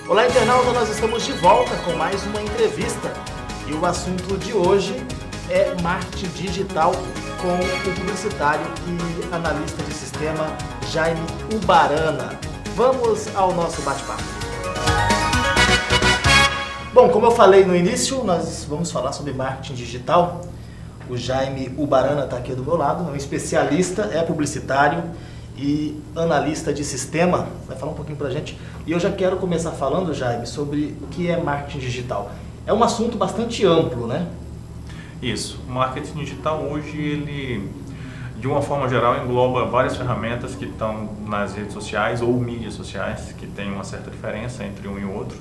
Olá, internauta, nós estamos de volta com mais uma entrevista e o assunto de hoje é marketing digital com o publicitário e analista de sistema Jaime Ubarana. Vamos ao nosso bate-papo. Bom, como eu falei no início, nós vamos falar sobre marketing digital. O Jaime Ubarana está aqui do meu lado, é um especialista, é publicitário e analista de sistema. Vai falar um pouquinho pra gente. E eu já quero começar falando, Jaime, sobre o que é marketing digital. É um assunto bastante amplo, né? Isso. O marketing digital hoje, ele, de uma forma geral, engloba várias ferramentas que estão nas redes sociais ou mídias sociais, que tem uma certa diferença entre um e outro.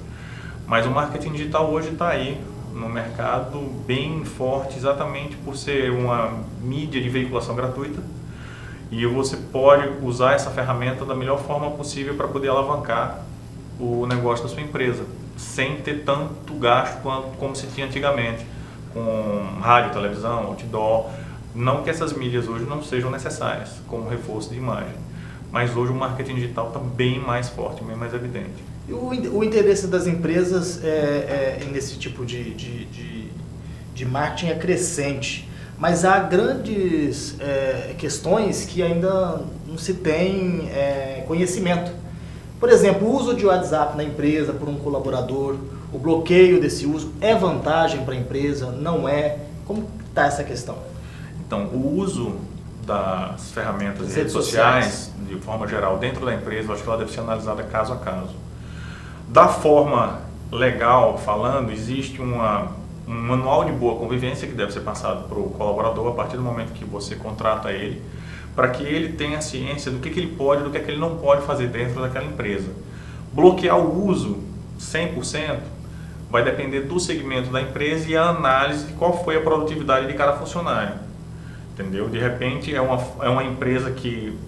Mas o marketing digital hoje está aí no mercado bem forte, exatamente por ser uma mídia de veiculação gratuita. E você pode usar essa ferramenta da melhor forma possível para poder alavancar o negócio da sua empresa, sem ter tanto gasto como se tinha antigamente, com rádio, televisão, outdoor. Não que essas mídias hoje não sejam necessárias como reforço de imagem, mas hoje o marketing digital está bem mais forte, bem mais evidente. E o interesse das empresas nesse tipo de marketing é crescente, mas há grandes questões que ainda não se tem conhecimento. Por exemplo, o uso de WhatsApp na empresa por um colaborador, o bloqueio desse uso é vantagem para a empresa, não é? Como está essa questão? Então, o uso das ferramentas de redes sociais, de forma geral, dentro da empresa, eu acho que ela deve ser analisada caso a caso. Da forma legal falando, existe um manual de boa convivência que deve ser passado para o colaborador a partir do momento que você contrata ele, para que ele tenha ciência do que ele pode e do que ele não pode fazer dentro daquela empresa. Bloquear o uso 100% vai depender do segmento da empresa e a análise de qual foi a produtividade de cada funcionário. Entendeu? De repente é uma empresa que,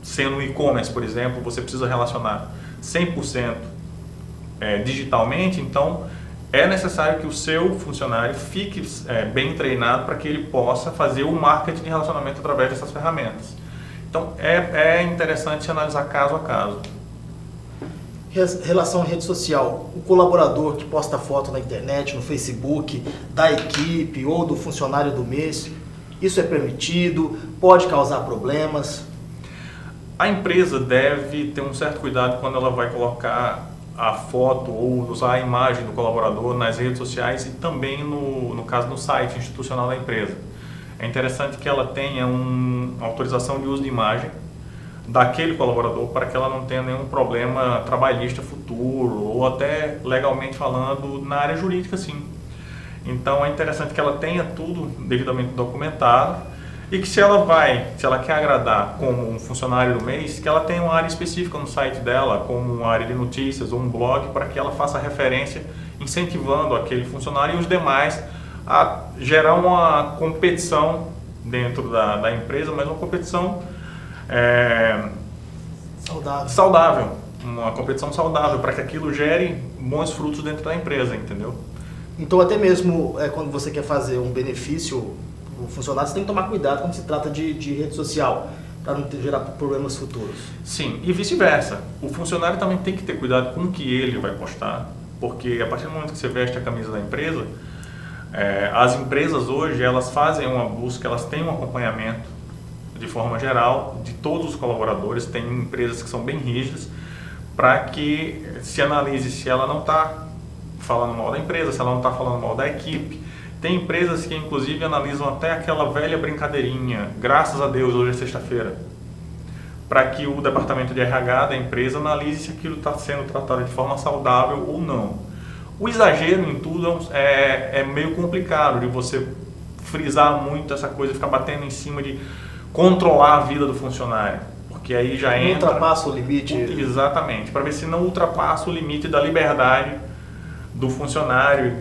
sendo um e-commerce, por exemplo, você precisa relacionar 100% digitalmente, então é necessário que o seu funcionário fique bem treinado para que ele possa fazer o marketing de relacionamento através dessas ferramentas. Então é interessante analisar caso a caso. Relação à rede social, o colaborador que posta foto na internet, no Facebook, da equipe ou do funcionário do mês, isso é permitido? Pode causar problemas? A empresa deve ter um certo cuidado quando ela vai colocar a foto ou usar a imagem do colaborador nas redes sociais e também no caso do site institucional da empresa. É interessante que ela tenha uma autorização de uso de imagem daquele colaborador para que ela não tenha nenhum problema trabalhista futuro ou até legalmente falando na área jurídica, sim. Então é interessante que ela tenha tudo devidamente documentado e que se ela quer agradar como um funcionário do mês, que ela tenha uma área específica no site dela, como uma área de notícias ou um blog, para que ela faça referência, incentivando aquele funcionário e os demais a gerar uma competição dentro da empresa, mas uma competição saudável, uma competição saudável, para que aquilo gere bons frutos dentro da empresa, entendeu? Então até mesmo quando você quer fazer um benefício o funcionário, você tem que tomar cuidado quando se trata de rede social, para não gerar problemas futuros. Sim, e vice-versa. O funcionário também tem que ter cuidado com o que ele vai postar, porque a partir do momento que você veste a camisa da empresa, as empresas hoje, elas fazem uma busca, elas têm um acompanhamento de forma geral de todos os colaboradores. Tem empresas que são bem rígidas para que se analise se ela não está falando mal da empresa, se ela não está falando mal da equipe. Tem empresas que inclusive analisam até aquela velha brincadeirinha, graças a Deus hoje é sexta-feira, para que o departamento de RH da empresa analise se aquilo está sendo tratado de forma saudável ou não. O exagero em tudo é meio complicado de você frisar muito essa coisa, ficar batendo em cima de controlar a vida do funcionário, porque aí já entra... Ultrapassa o limite. Exatamente, para ver se não ultrapassa o limite da liberdade do funcionário,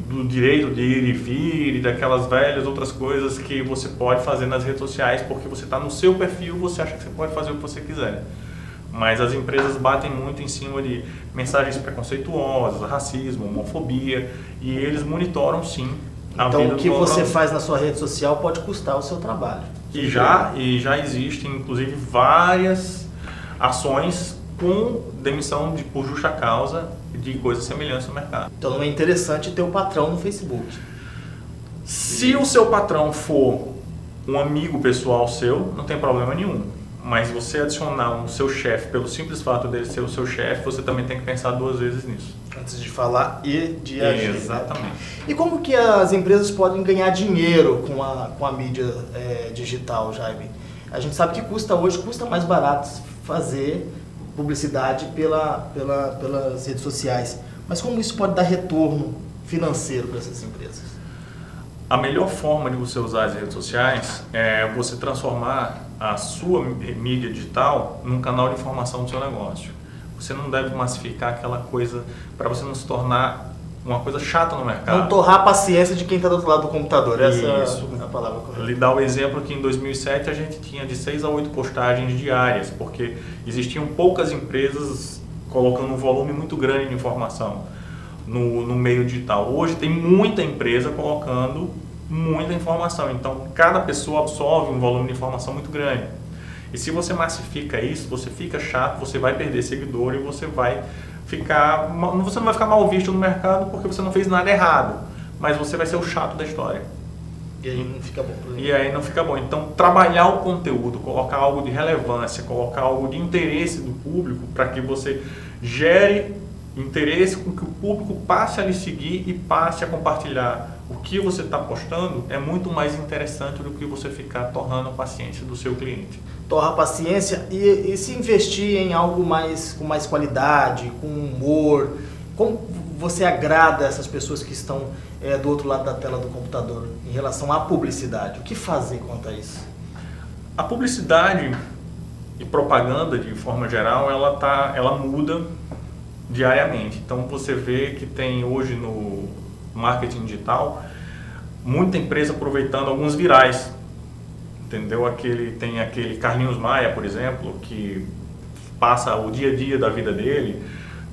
do direito de ir e vir e daquelas velhas outras coisas que você pode fazer nas redes sociais, porque você está no seu perfil, você acha que você pode fazer o que você quiser. Mas as empresas batem muito em cima de mensagens preconceituosas, racismo, homofobia, e eles monitoram sim a vida do Então o que você colaborador. faz na sua rede social pode custar o seu trabalho. E já existem inclusive várias ações com demissão por justa causa de coisas semelhantes no mercado. Então não é interessante ter o patrão no Facebook. Se o seu patrão for um amigo pessoal seu, não tem problema nenhum. Mas você adicionar o seu chefe pelo simples fato dele ser o seu chefe, você também tem que pensar 2 vezes nisso. Antes de falar e de agir. Exatamente. E como que as empresas podem ganhar dinheiro com a mídia digital, Jaime? A gente sabe que hoje custa mais barato fazer publicidade pelas redes sociais. Mas como isso pode dar retorno financeiro para essas empresas? A melhor forma de você usar as redes sociais é você transformar a sua mídia digital num canal de informação do seu negócio. Você não deve massificar aquela coisa para você não se tornar uma coisa chata no mercado. Não torrar a paciência de quem está do outro lado do computador. Essa é a palavra correta. Lhe dar o exemplo que em 2007 a gente tinha de 6 a 8 postagens diárias, porque existiam poucas empresas colocando um volume muito grande de informação no meio digital. Hoje tem muita empresa colocando muita informação, então cada pessoa absorve um volume de informação muito grande. E se você massifica isso, você fica chato, você vai perder seguidor e você não vai ficar mal visto no mercado porque você não fez nada errado, mas você vai ser o chato da história. E aí não fica bom. E aí não fica bom. Então, trabalhar o conteúdo, colocar algo de relevância, colocar algo de interesse do público para que você gere interesse com que o público passe a lhe seguir e passe a compartilhar o que você está postando é muito mais interessante do que você ficar torrando a paciência do seu cliente. Torrar a paciência e se investir em algo com mais qualidade, com humor. Como você agrada essas pessoas que estão do outro lado da tela do computador em relação à publicidade? O que fazer quanto a isso? A publicidade e propaganda, de forma geral, ela muda diariamente. Então você vê que tem hoje no marketing digital muita empresa aproveitando alguns virais, entendeu? Tem aquele Carlinhos Maia, por exemplo, que passa o dia a dia da vida dele.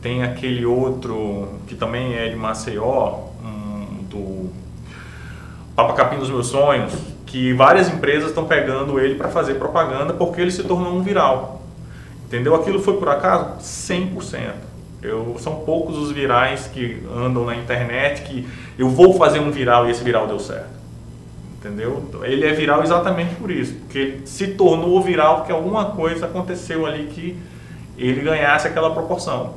Tem aquele outro que também é de Maceió, do Papa Capim dos Meus Sonhos, que várias empresas estão pegando ele para fazer propaganda porque ele se tornou um viral, entendeu? Aquilo foi por acaso? 100%. São poucos os virais que andam na internet que eu vou fazer um viral e esse viral deu certo, entendeu? Ele é viral exatamente por isso, porque ele se tornou viral porque alguma coisa aconteceu ali que ele ganhasse aquela proporção.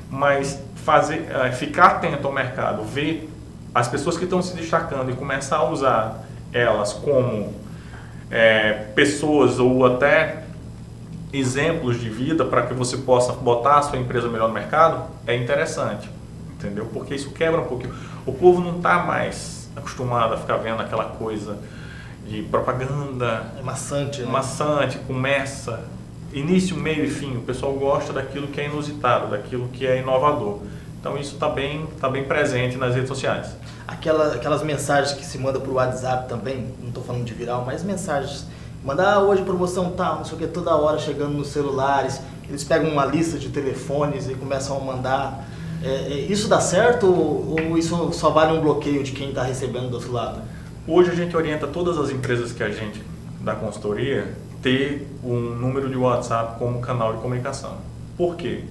Mas ficar atento ao mercado, ver as pessoas que estão se destacando e começar a usar elas como pessoas ou até exemplos de vida para que você possa botar a sua empresa melhor no mercado, é interessante, entendeu? Porque isso quebra um pouquinho. O povo não está mais acostumado a ficar vendo aquela coisa de propaganda. É maçante, né? Maçante, começa, início, meio e fim. O pessoal gosta daquilo que é inusitado, daquilo que é inovador. Então isso está bem presente nas redes sociais. Aquelas mensagens que se manda por WhatsApp também, não estou falando de viral, mas mensagens. Mandar hoje promoção tal, não sei o que, toda hora chegando nos celulares. Eles pegam uma lista de telefones e começam a mandar. Isso dá certo ou isso só vale um bloqueio de quem está recebendo do outro lado? Hoje a gente orienta todas as empresas que a gente da consultoria ter um número de WhatsApp como canal de comunicação. Por quê?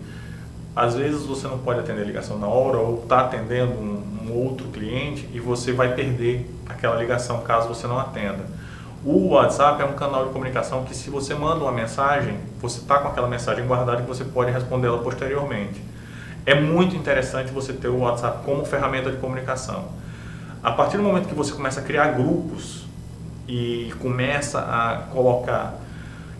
Às vezes você não pode atender a ligação na hora ou está atendendo um outro cliente e você vai perder aquela ligação caso você não atenda. O WhatsApp é um canal de comunicação que se você manda uma mensagem, você está com aquela mensagem guardada e você pode respondê-la posteriormente. É muito interessante você ter o WhatsApp como ferramenta de comunicação. A partir do momento que você começa a criar grupos e começa a colocar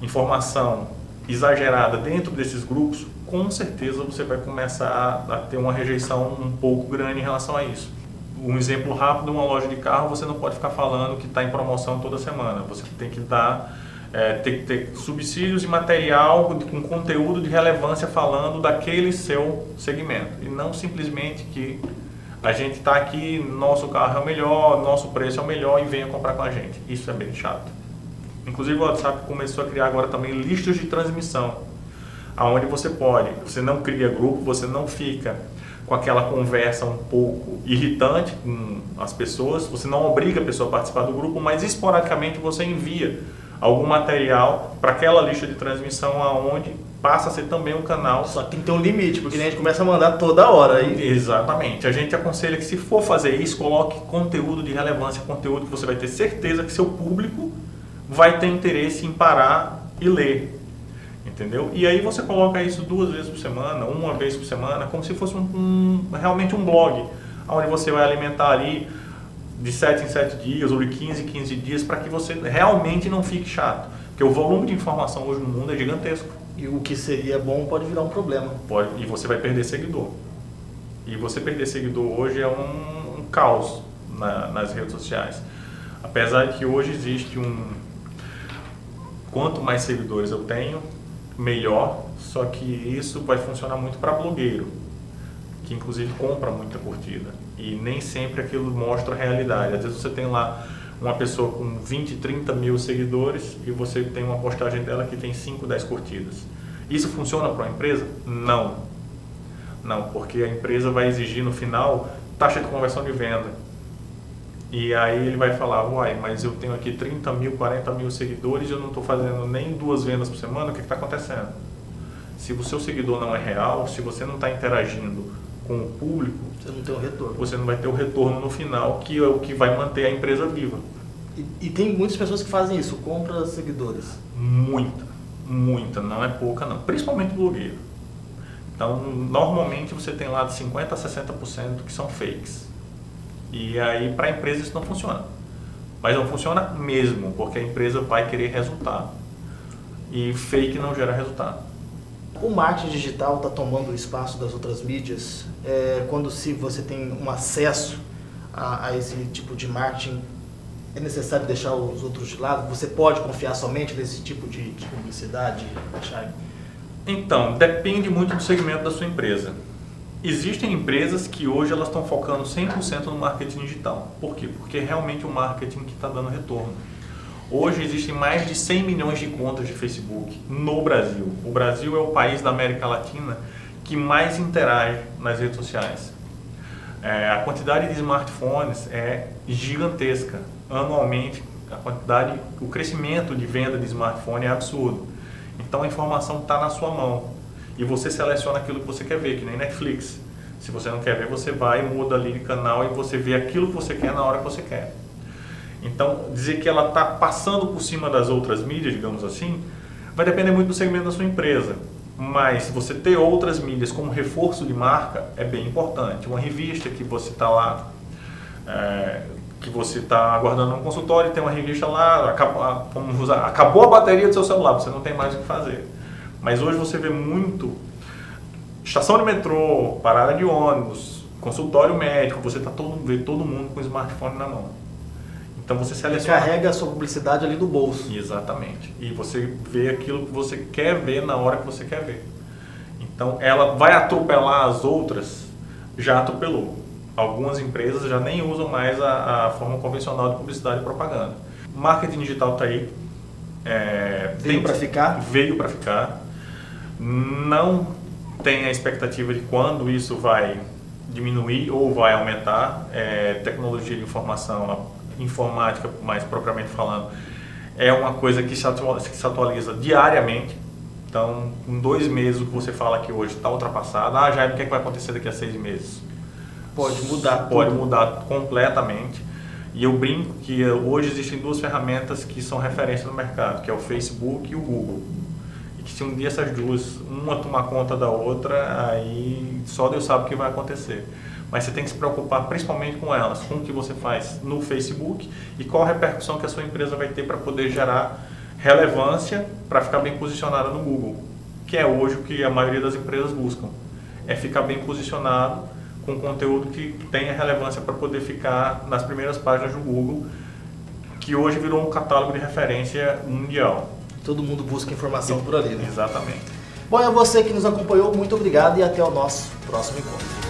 informação exagerada dentro desses grupos, com certeza você vai começar a ter uma rejeição um pouco grande em relação a isso. Um exemplo rápido, uma loja de carro, você não pode ficar falando que está em promoção toda semana. Você tem que tem que ter subsídios e material com conteúdo de relevância falando daquele seu segmento. E não simplesmente que a gente está aqui, nosso carro é o melhor, nosso preço é o melhor e venha comprar com a gente. Isso é bem chato. Inclusive o WhatsApp começou a criar agora também listas de transmissão, aonde você não cria grupo, você não fica com aquela conversa um pouco irritante com as pessoas, você não obriga a pessoa a participar do grupo, mas esporadicamente você envia algum material para aquela lista de transmissão passa a ser também um canal. Só que tem que ter um limite, porque a gente começa a mandar toda hora. Aí... Exatamente. A gente aconselha que, se for fazer isso, coloque conteúdo de relevância, conteúdo que você vai ter certeza que seu público vai ter interesse em parar e ler. Entendeu? E aí você coloca isso 2 vezes por semana, 1 vez por semana, como se fosse realmente um blog, onde você vai alimentar ali de 7 em 7 dias ou de 15 em 15 dias, para que você realmente não fique chato. Porque o volume de informação hoje no mundo é gigantesco. E o que seria bom pode virar um problema. Pode, e você vai perder seguidor. E você perder seguidor hoje é um caos nas redes sociais. Apesar de que hoje existe quanto mais seguidores eu tenho, melhor, só que isso vai funcionar muito para blogueiro, que inclusive compra muita curtida, e nem sempre aquilo mostra a realidade. Às vezes você tem lá uma pessoa com 20, 30 mil seguidores e você tem uma postagem dela que tem 5, 10 curtidas. Isso funciona para uma empresa? Não. Não, porque a empresa vai exigir no final taxa de conversão de venda. E aí ele vai falar, uai, mas eu tenho aqui 30 mil, 40 mil seguidores e eu não estou fazendo nem 2 vendas por semana, o que está acontecendo? Se o seu seguidor não é real, se você não está interagindo com o público, você não tem o retorno. Você não vai ter o retorno no final, que é o que vai manter a empresa viva. E tem muitas pessoas que fazem isso, compram seguidores. Muita, não é pouca não, principalmente blogueiro. Então, normalmente você tem lá de 50% a 60% que são fakes. E aí, para a empresa, isso não funciona. Mas não funciona mesmo, porque a empresa vai querer resultado. E fake não gera resultado. O marketing digital está tomando o espaço das outras mídias. Quando você tem um acesso a esse tipo de marketing, é necessário deixar os outros de lado? Você pode confiar somente nesse tipo de publicidade, Chay? Então, depende muito do segmento da sua empresa. Existem empresas que hoje elas estão focando 100% no marketing digital. Por quê? Porque é realmente o marketing que está dando retorno. Hoje existem mais de 100 milhões de contas de Facebook no Brasil. O Brasil é o país da América Latina que mais interage nas redes sociais. A quantidade de smartphones é gigantesca. Anualmente, o crescimento de venda de smartphone é absurdo. Então a informação está na sua mão. E você seleciona aquilo que você quer ver, que nem Netflix. Se você não quer ver, você vai, muda ali de canal e você vê aquilo que você quer na hora que você quer. Então, dizer que ela está passando por cima das outras mídias, digamos assim, vai depender muito do segmento da sua empresa. Mas você ter outras mídias como reforço de marca é bem importante. Uma revista que você está lá, que você está aguardando um consultório, tem uma revista lá, acabou a bateria do seu celular, você não tem mais o que fazer. Mas hoje você vê muito estação de metrô, parada de ônibus, consultório médico, você vê todo mundo com o smartphone na mão. Então você seleciona. Carrega a sua publicidade ali do bolso. Exatamente. E você vê aquilo que você quer ver na hora que você quer ver. Então ela vai atropelar as outras, já atropelou. Algumas empresas já nem usam mais a forma convencional de publicidade e propaganda. Marketing digital está aí. Veio para ficar? Veio para ficar. Não tem a expectativa de quando isso vai diminuir ou vai aumentar. Tecnologia de informação, informática mais propriamente falando, é uma coisa que se atualiza diariamente. Então, em 2 meses o que você fala aqui hoje está ultrapassado. Jaime, o que vai acontecer daqui a 6 meses? Pode mudar. Pode mudar completamente. E eu brinco que hoje existem 2 ferramentas que são referência no mercado, que é o Facebook e o Google. E que se um dia essas duas, uma tomar conta da outra, aí só Deus sabe o que vai acontecer. Mas você tem que se preocupar principalmente com elas, com o que você faz no Facebook e qual a repercussão que a sua empresa vai ter para poder gerar relevância para ficar bem posicionada no Google, que é hoje o que a maioria das empresas buscam, é ficar bem posicionado com conteúdo que tenha relevância para poder ficar nas primeiras páginas do Google, que hoje virou um catálogo de referência mundial. Todo mundo busca informação por ali, né? Exatamente. Bom, é você que nos acompanhou, muito obrigado e até o nosso próximo encontro.